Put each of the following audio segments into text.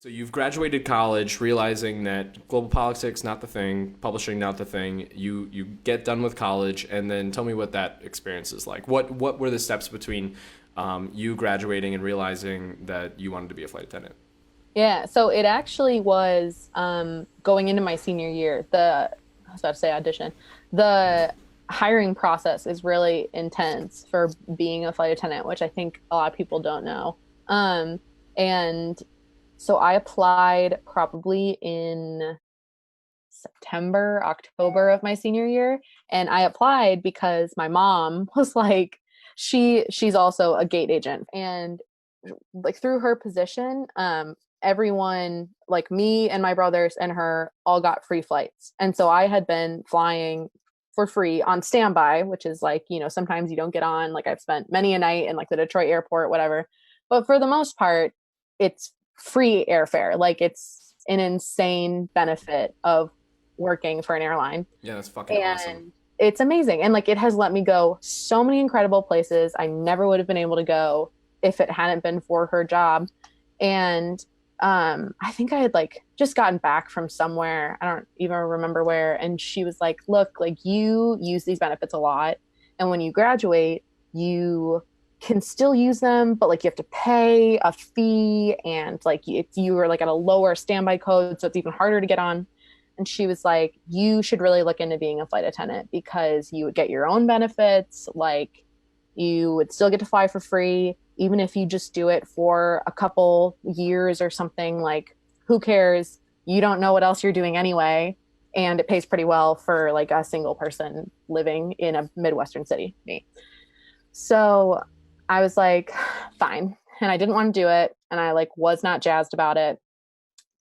So you've graduated college, realizing that global politics not the thing, publishing not the thing. You get done with college, and then tell me what that experience is like. What were the steps between you graduating and realizing that you wanted to be a flight attendant? Yeah, so it actually was going into my senior year. I was about to say audition. The hiring process is really intense for being a flight attendant, which I think a lot of people don't know. And so I applied probably in September, October of my senior year, and I applied because my mom was like, she's also a gate agent, and like through her position, everyone like me and my brothers and her all got free flights. And so I had been flying for free on standby, which is like, sometimes you don't get on. Like I've spent many a night in like the Detroit airport, whatever. But for the most part, it's free airfare. Like it's an insane benefit of working for an airline. Yeah, that's fucking awesome. And it's amazing. And like it has let me go so many incredible places I never would have been able to go if it hadn't been for her job. And I think I had like just gotten back from somewhere. I don't even remember where. And she was like, look, like you use these benefits a lot. And when you graduate, you can still use them, but like you have to pay a fee and like you are like at a lower standby code. So it's even harder to get on. And she was like, you should really look into being a flight attendant because you would get your own benefits. Like you would still get to fly for free, even if you just do it for a couple years or something. Like, who cares? You don't know what else you're doing anyway. And it pays pretty well for like a single person living in a Midwestern city, me. So I was like, fine. And I didn't want to do it. And I like was not jazzed about it.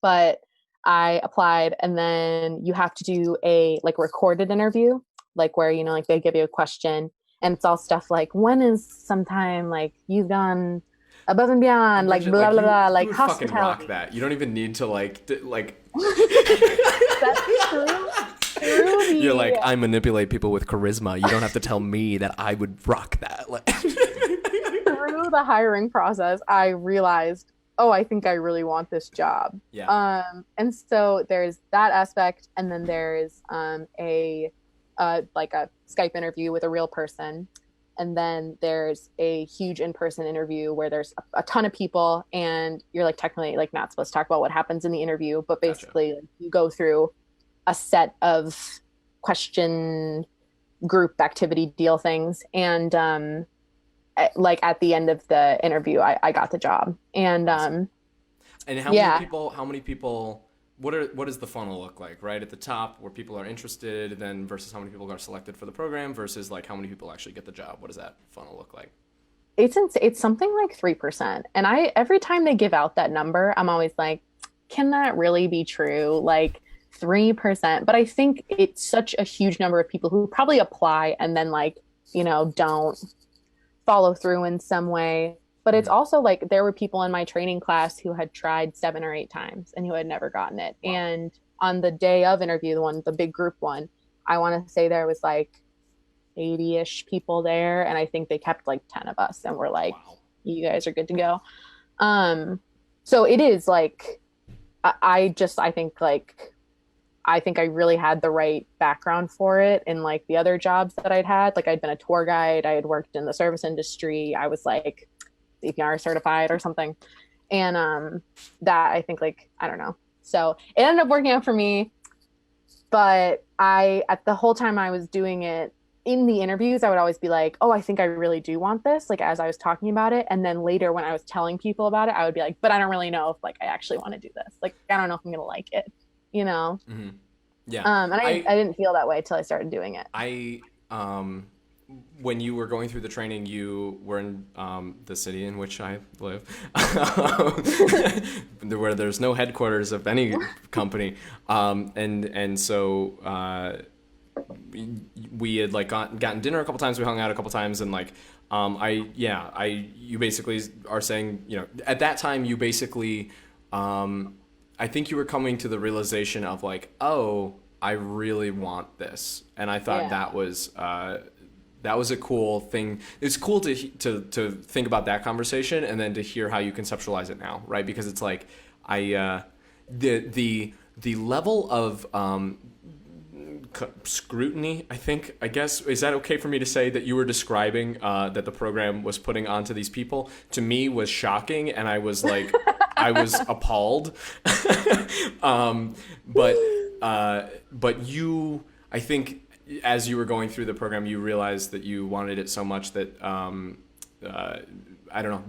But I applied, and then you have to do a like recorded interview, like where, like they give you a question, and it's all stuff like, when is sometime like you've gone above and beyond, like Bridget, blah, like blah, blah, you like would fucking rock hospitality. that. You don't even need to like. That's true. Through You're like, the I manipulate people with charisma. You don't have to tell me that I would rock that. Like, through the hiring process, I realized, oh, I think I really want this job. yeah, And so there's that aspect, and then there's like a Skype interview with a real person, and then there's a huge in-person interview where there's a ton of people, and you're like technically like not supposed to talk about what happens in the interview, but gotcha. basically like, you go through a set of question group activity deal things, and like at the end of the interview, I got the job. And Awesome. And how many yeah, people? How many people? What does the funnel look like? Right at the top, where people are interested, then versus how many people are selected for the program, versus like how many people actually get the job. What does that funnel look like? it's something like 3%. And I every time they give out that number, I'm always like, can that really be true? Like 3%. But I think it's such a huge number of people who probably apply and then like, don't follow through in some way. But it's Mhm. also like there were people in my training class who had tried 7 or 8 times and who had never gotten it. Wow. And on the day of interview, the big group one, I want to say there was like 80-ish people there. And I think they kept like 10 of us and were like, Wow. you guys are good to go. Um, so it is like, I think like, I think I really had the right background for it in like the other jobs that I'd had. Like I'd been a tour guide, I had worked in the service industry, I was like CPR certified or something. And that I think like, I don't know. So it ended up working out for me, but I at the whole time I was doing it in the interviews, I would always be like, oh, I think I really do want this, like as I was talking about it. And then later when I was telling people about it, I would be like, but I don't really know if like I actually want to do this. Like I don't know if I'm gonna like it, you know? Hmm. Yeah. And I didn't feel that way till I started doing it. I when you were going through the training, you were in the city in which I live, where there's no headquarters of any company, and so we had like gotten dinner a couple times, we hung out a couple times, and like you basically are saying, at that time you basically I think you were coming to the realization of like, oh, I really want this, and I thought Yeah. that was a cool thing. It's cool to think about that conversation and then to hear how you conceptualize it now, right? Because it's like The level of scrutiny, I guess, is that okay for me to say, that you were describing that the program was putting onto these people, to me was shocking, and I was like, I was appalled. But you, I think, as you were going through the program, you realized that you wanted it so much that I don't know,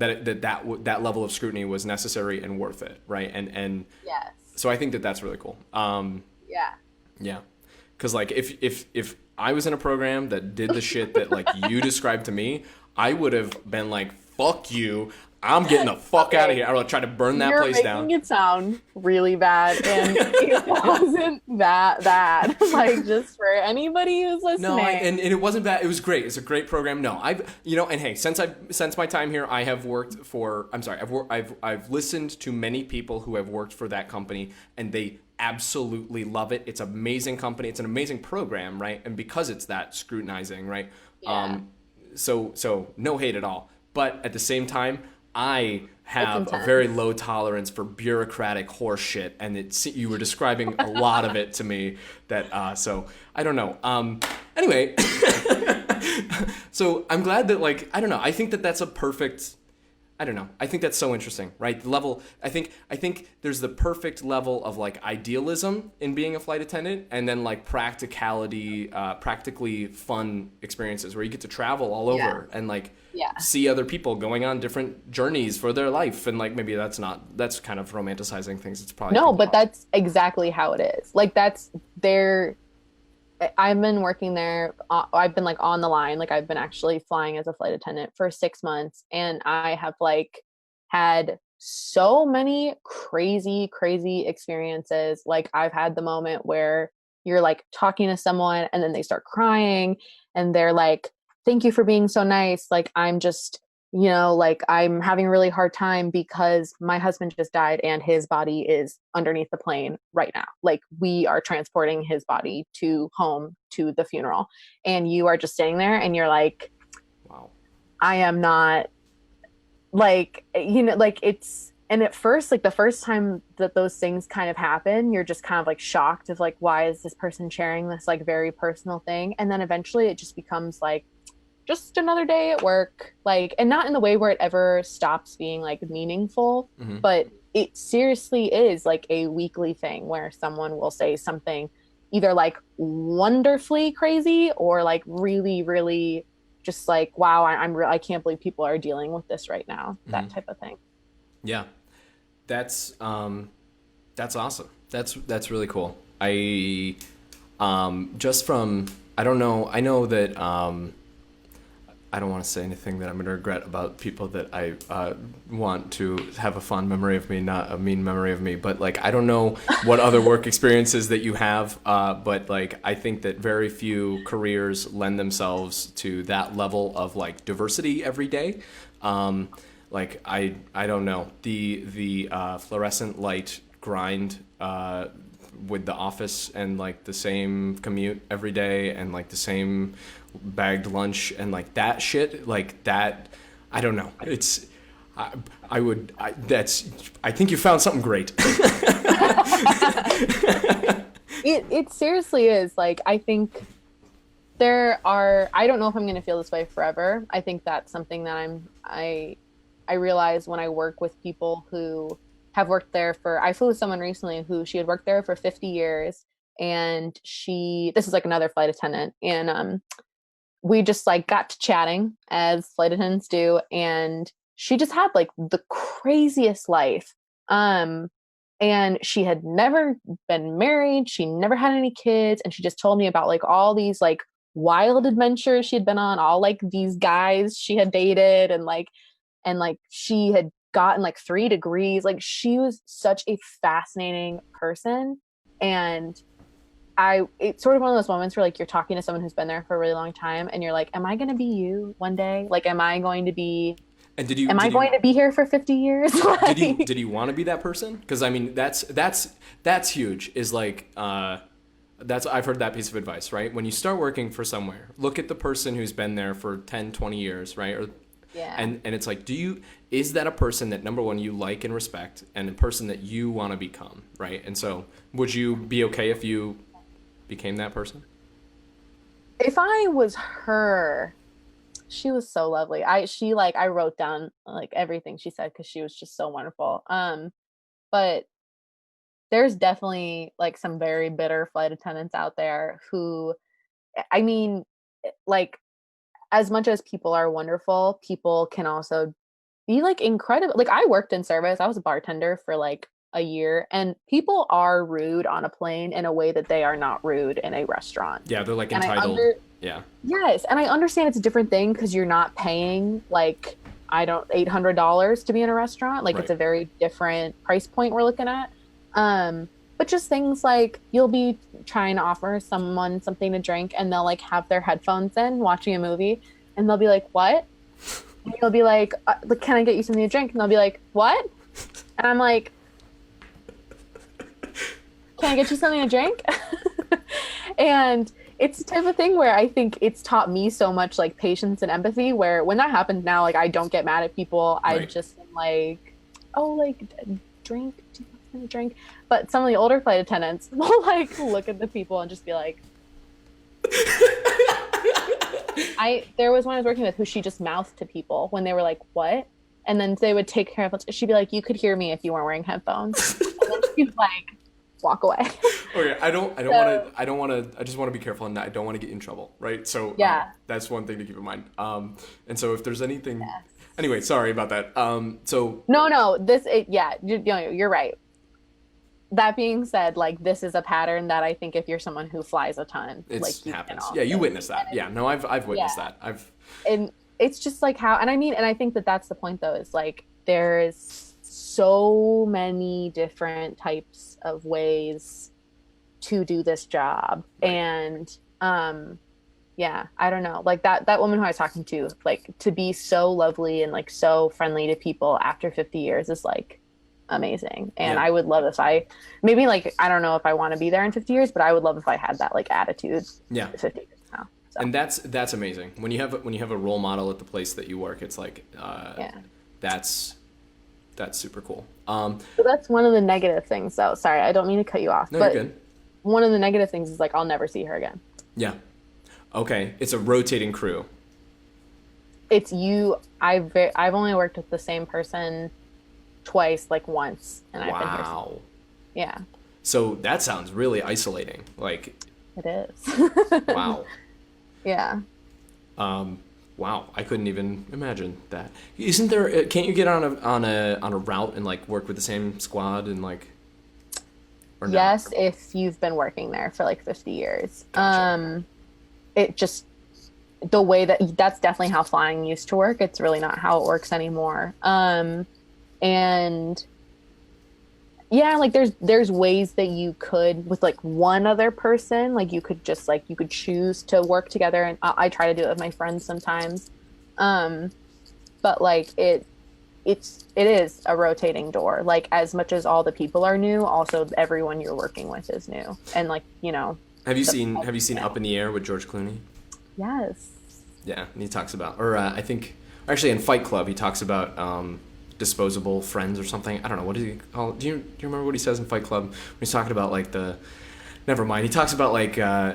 that level of scrutiny was necessary and worth it, right? And Yes. so I think that that's really cool. Yeah. Yeah. Because like if I was in a program that did the shit that like you described to me, I would have been like, fuck you, I'm getting the fuck out of here. I would try to burn that place down. You're making it sound really bad, and it wasn't that bad. Like, just for anybody who's listening. No, and it wasn't bad. It was great. It's a great program. No, and hey, since my time here, I have worked for. I'm sorry, I've listened to many people who have worked for that company, and they absolutely love it. It's an amazing company. It's an amazing program, right? And because it's that scrutinizing, right? Yeah. So no hate at all. But at the same time, I have a very low tolerance for bureaucratic horse shit, and you were describing a lot of it to me. That so I don't know. Anyway, so I'm glad that, like, I don't know. I think that that's a perfect. I don't know. I think that's so interesting, right? The level. I think there's the perfect level of like idealism in being a flight attendant, and then like practicality, practically fun experiences where you get to travel all over and like see other people going on different journeys for their life, and like maybe that's kind of romanticizing things. It's probably no, but that's exactly how it is. Like, that's their. I've been working there. I've been like on the line. Like, I've been actually flying as a flight attendant for 6 months, and I have like had so many crazy experiences. Like, I've had the moment where you're like talking to someone and then they start crying and they're like, thank you for being so nice. Like, I'm just, like, I'm having a really hard time because my husband just died and his body is underneath the plane right now. Like, we are transporting his body to home to the funeral. And you are just sitting there and you're like, wow, I am not, like, like, it's, and at first, like, the first time that those things kind of happen, you're just kind of like shocked of like, why is this person sharing this like very personal thing? And then eventually it just becomes like, just another day at work, like, and not in the way where it ever stops being like meaningful, but it seriously is like a weekly thing where someone will say something either like wonderfully crazy or like really just like, wow, I can't believe people are dealing with this right now. That type of thing. Yeah, that's awesome. That's really cool. I just from, I don't know, I know that I don't want to say anything that I'm going to regret about people that I want to have a fond memory of me, not a mean memory of me. But like, I don't know what other work experiences that you have, but like, I think that very few careers lend themselves to that level of like diversity every day. Like, I don't know, the fluorescent light grind with the office and like the same commute every day and like the same bagged lunch and like that shit, like that, I don't know, it's I think you found something great. It seriously is. Like, I think I don't know if I'm going to feel this way forever. I think that's something that I realize when I work with people who have worked there I flew with someone recently who she had worked there for 50 years, and this is like another flight attendant, and we just like got to chatting as flight attendants do, and she just had like the craziest life. And she had never been married, she never had any kids, and she just told me about like all these like wild adventures she had been on, all like these guys she had dated, and like she had gotten like 3 degrees. Like, she was such a fascinating person. And it's sort of one of those moments where like you're talking to someone who's been there for a really long time and you're like, am I going to be you one day? Like, am I going to be here for 50 years? Like, did you want to be that person? Because I mean, that's huge, is like, I've heard that piece of advice, right? When you start working for somewhere, look at the person who's been there for 10, 20 years, right? Or Yeah. And it's like, is that a person that, number one, you like and respect, and a person that you want to become, right? And so would you be okay if you became that person? If I was her, she was so lovely. I wrote down like everything she said because she was just so wonderful. But there's definitely like some very bitter flight attendants out there who, I mean, like as much as people are wonderful, people can also be like incredible. Like I worked in service. I was a bartender for like a year, and people are rude on a plane in a way that they are not rude in a restaurant. Yeah, they're like And entitled. Yeah. yes, and I understand it's a different thing because you're not paying like I don't $800 to be in a restaurant. Like it's Right. a very different price point we're looking at. But just things like you'll be trying to offer someone something to drink and they'll like have their headphones in watching a movie and they'll be like, "What?" And you'll be like, "Can I get you something to drink?" And they'll be like, "What?" And I'm like, "Can I get you something to drink?" And it's the type of thing where I think it's taught me so much like patience and empathy, where when that happens now, like I don't get mad at people. I Right. just am like, "Oh, like drink, do you want something to drink?" But some of the older flight attendants will like look at the people and just be like, there was one I was working with who she just mouthed to people when they were like, "What?" And then they would take care of it. She'd be like, "You could hear me if you weren't wearing headphones." And then she'd like walk away. Okay, I don't So- want to, I just want to be careful and I don't want to get in trouble, right? So Yeah. that's one thing to keep in mind. And so if there's anything, Yes. anyway, sorry about that. So No, you're right. That being said, like this is a pattern that I think if you're someone who flies a ton, it like you can happens. also. Yeah, you witnessed that. Yeah, no, I've witnessed Yeah. that. And it's just like how, and I mean, and I think that that's the point though, is like there's so many different types of ways to do this job. Right. And yeah, I don't know, like that woman who I was talking to, like to be so lovely and like so friendly to people after 50 years is like amazing. And Yeah. I would love if I maybe like I don't know if I want to be there in 50 years, but I would love if I had that like attitude Yeah. 50 years now. So And that's amazing. When you have a role model at the place that you work, it's like yeah. that's super cool. So that's one of the negative things though. Sorry, I don't mean to cut you off. No, but you're good. one of the negative things is like I'll never see her again. Yeah. Okay, it's a rotating crew. It's you. I've only worked with the same person twice, like once, and I've been here. Wow. Yeah, So that sounds really isolating. Like, it is. wow. Yeah. Wow, I couldn't even imagine that. Isn't there? Can't you get on a route and like work with the same squad and like? Or not? Yes, if you've been working there for like 50 years. Gotcha. It just the way that's definitely how flying used to work. It's really not how it works anymore. And yeah, like there's ways that you could with like one other person, like you could just like you could choose to work together, and I try to do it with my friends sometimes. But like it is a rotating door. Like as much as all the people are new, also everyone you're working with is new. And like, you know, Have you seen Up in the Air with George Clooney? yes. Yeah, and he talks about, or I think, actually in Fight Club, he talks about disposable friends or something. I don't know, what does he call it? Do you remember what he says in Fight Club? When he's talking about like never mind. He talks about like, How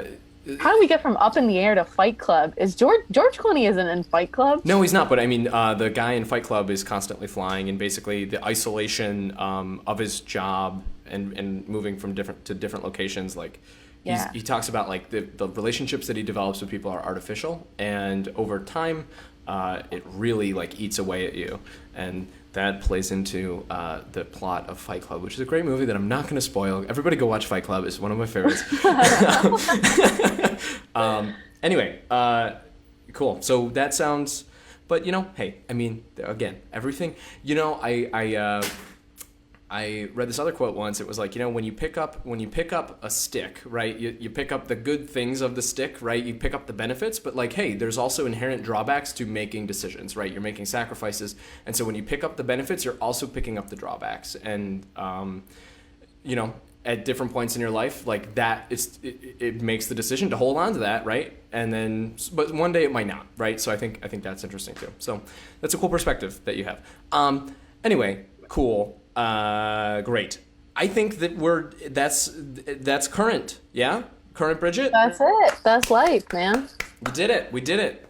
do we get from Up in the Air to Fight Club? Is George Clooney isn't in Fight Club? no, he's not. But I mean, the guy in Fight Club is constantly flying, and basically the isolation of his job and moving from different locations, like. Yeah. He talks about like the relationships that he develops with people are artificial, and over time, it really like eats away at you, and that plays into the plot of Fight Club, which is a great movie that I'm not going to spoil. Everybody go watch Fight Club; it's one of my favorites. Anyway, cool. So that sounds, but you know, hey, I mean, again, everything. You know, I read this other quote once. It was like, you know, when you pick up a stick, right? You pick up the good things of the stick, right? You pick up the benefits, but like, hey, there's also inherent drawbacks to making decisions, right? You're making sacrifices, and so when you pick up the benefits, you're also picking up the drawbacks, and you know, at different points in your life, like that, it makes the decision to hold on to that, right? And then, but one day it might not, right? So I think that's interesting too. So that's a cool perspective that you have. Anyway, cool, great. I think that that's current, yeah, current Bridget. That's it. That's life, man. We did it.